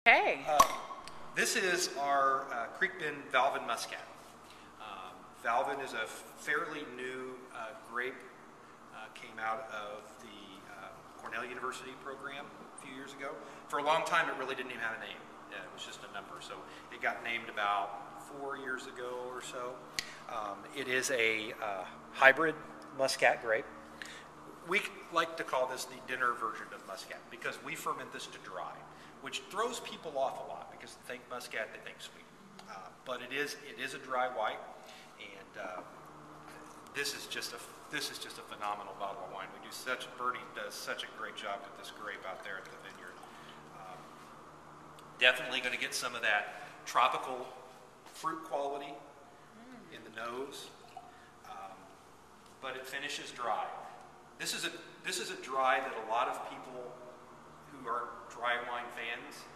Hey. This is our Creek Bend Valvin Muscat. Valvin is a fairly new grape. Came out of the Cornell University program a few years ago. For a long time, it really didn't even have a name. It was just a number. So it got named about 4 years ago or so. It is a hybrid Muscat grape. We like to call this the dinner version of Muscat because we ferment this to dry, which throws people off a lot because they think Muscat, they think sweet. But it is a dry white, and this is just a phenomenal bottle of wine. Bernie does such a great job with this grape out there at the vineyard. Definitely going to get some of that tropical fruit quality in the nose, but it finishes dry. This is a dry that a lot of people who are dry wine fans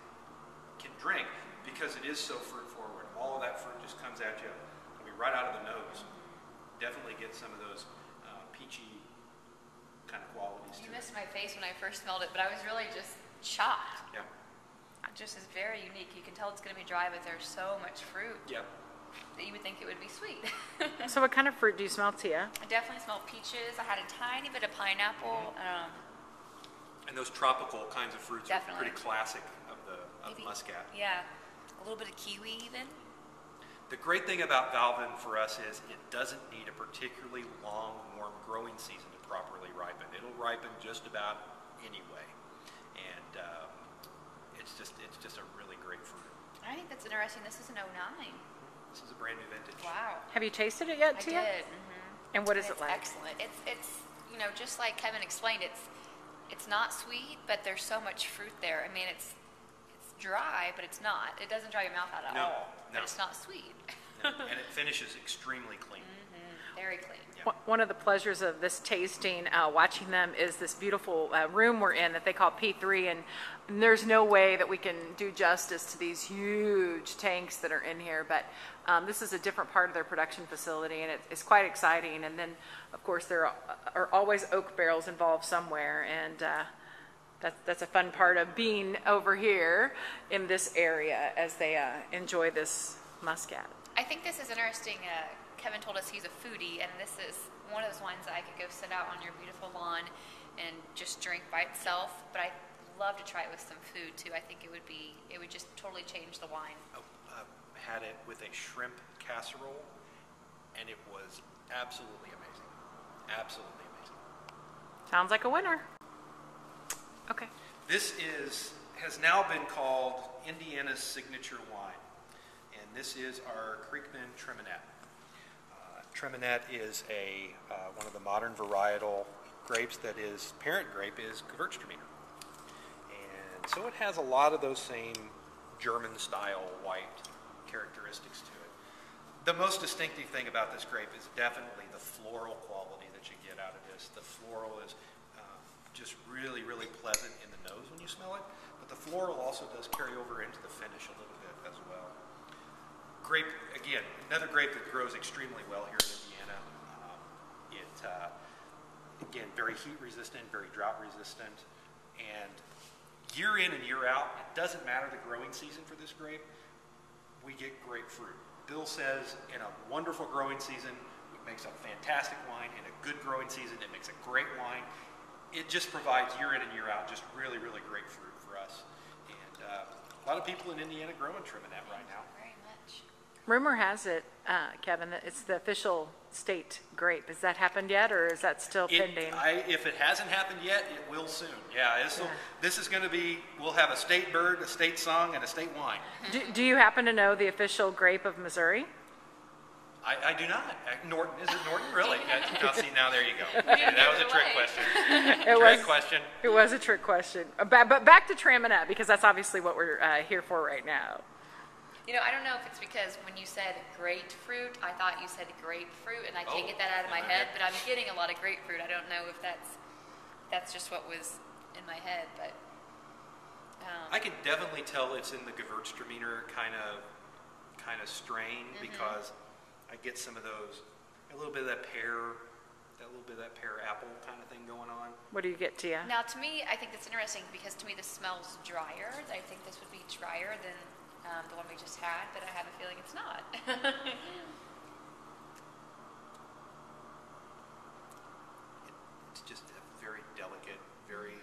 can drink because it is so fruit forward. All of that fruit just comes at you, right out of the nose. Definitely get some of those peachy kind of qualities. You missed my face when I first smelled it, but I was really just shocked. Yeah. It just is very unique. You can tell it's going to be dry, but there's so much fruit. Yeah. That you would think it would be sweet. So what kind of fruit do you smell, Tia? I definitely smell peaches. I had a tiny bit of pineapple. And those tropical kinds of fruits are pretty classic of Muscat. Yeah. A little bit of kiwi even. The great thing about Valvin for us is it doesn't need a particularly long, warm growing season to properly ripen. It'll ripen just about anyway. And it's just a really great fruit. I think that's interesting. This is an 09. This is a brand new vintage. Wow. Have you tasted it yet, Tia? I did. Mm-hmm. And what is it like? Excellent. It's just like Kevin explained, it's not sweet, but there's so much fruit there. I mean, it's dry, but it's not. It doesn't dry your mouth out at all. No. But it's not sweet. No. And it finishes extremely clean. Very clean. Yeah. One of the pleasures of this tasting, watching them, is this beautiful room we're in that they call P3, and there's no way that we can do justice to these huge tanks that are in here, but this is a different part of their production facility, and it's quite exciting. And then, of course, there are always oak barrels involved somewhere, and that's a fun part of being over here in this area as they enjoy this Muscat. I think this is interesting. Kevin told us he's a foodie, and this is one of those wines that I could go sit out on your beautiful lawn and just drink by itself. But I'd love to try it with some food too. I think it would just totally change the wine. Had it with a shrimp casserole, and it was absolutely amazing. Absolutely amazing. Sounds like a winner. Okay. This has now been called Indiana's signature wine, and this is our Creek Bend Traminette. Traminette is one of the modern varietal grapes that is parent grape is Gewürztraminer, and so it has a lot of those same German style white characteristics to it. The most distinctive thing about this grape is definitely the floral quality that you get out of this. The floral is just really, really pleasant in the nose when you smell it, but the floral also does carry over into the finish a little bit as well. Grape, again, another grape that grows extremely well here in Indiana. Again, very heat resistant, very drought resistant, and year in and year out, it doesn't matter the growing season for this grape, we get great fruit. Bill says in a wonderful growing season, it makes a fantastic wine. In a good growing season, it makes a great wine. It just provides year in and year out just really, really great fruit for us. And a lot of people in Indiana growing Traminette right now. Very much. Rumor has it, Kevin, that it's the official state grape. Has that happened yet, or is that still pending? If it hasn't happened yet, it will soon. Yeah, this is going to be, we'll have a state bird, a state song, and a state wine. Do you happen to know the official grape of Missouri? I do not. Norton, is it Norton? Really? Now, see, now there you go. That was a trick question. It was a trick question. But back to Traminette, because that's obviously what we're here for right now. I don't know if it's because when you said grapefruit, I thought you said grapefruit, and I can't get that out of my head, but I'm getting a lot of grapefruit. I don't know if that's just what was in my head, but... I can definitely tell it's in the Gewürztraminer kind of strain because I get some of those, a little bit of that pear that little bit of that pear apple kind of thing going on. What do you get, Tia? Now, to me, I think that's interesting because to me this smells drier. I think this would be drier than the one we just had, but I have a feeling it's not. It's just a very delicate, very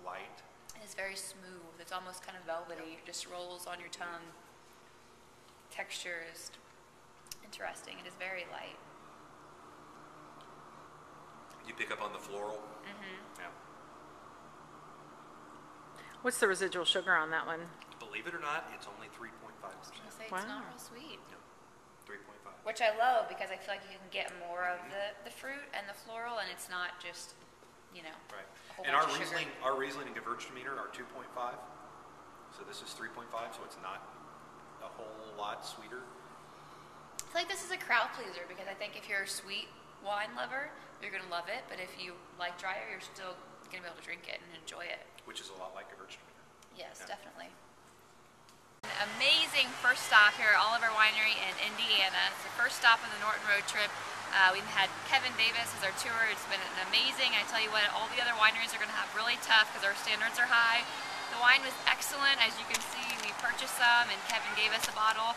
light. It's very smooth. It's almost kind of velvety. It just rolls on your tongue. Texture is interesting. It is very light. You pick up on the floral. Yeah. What's the residual sugar on that one? Believe it or not, it's only 3.5%. It's Wow. not real sweet. No, 3.5. Which I love because I feel like you can get more of the fruit and the floral, and it's not just, you know, Right. a whole And bunch our of sugar. Riesling and Gewürztraminer are 2.5. So this is 3.5, so it's not a whole lot sweeter. I feel like this is a crowd pleaser because I think if you're a sweet wine lover, you're going to love it. But if you like drier, you're still going to be able to drink it and enjoy it. Which is a lot like Gewürztraminer. Yes, Yeah. definitely. An amazing first stop here at Oliver Winery in Indiana. It's the first stop of the Norton Road trip. We've had Kevin Davis as our tour. It's been amazing. I tell you what, all the other wineries are going to have really tough because our standards are high. The wine was excellent. As you can see, we purchased some and Kevin gave us a bottle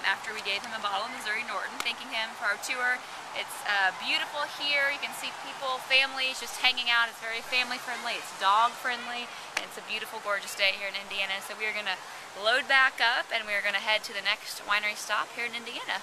after we gave him a bottle of Missouri Norton, thanking him for our tour. It's beautiful here. You can see people, families just hanging out. It's very family friendly. It's dog friendly. And it's a beautiful, gorgeous day here in Indiana. So we are going to load back up and we are going to head to the next winery stop here in Indiana.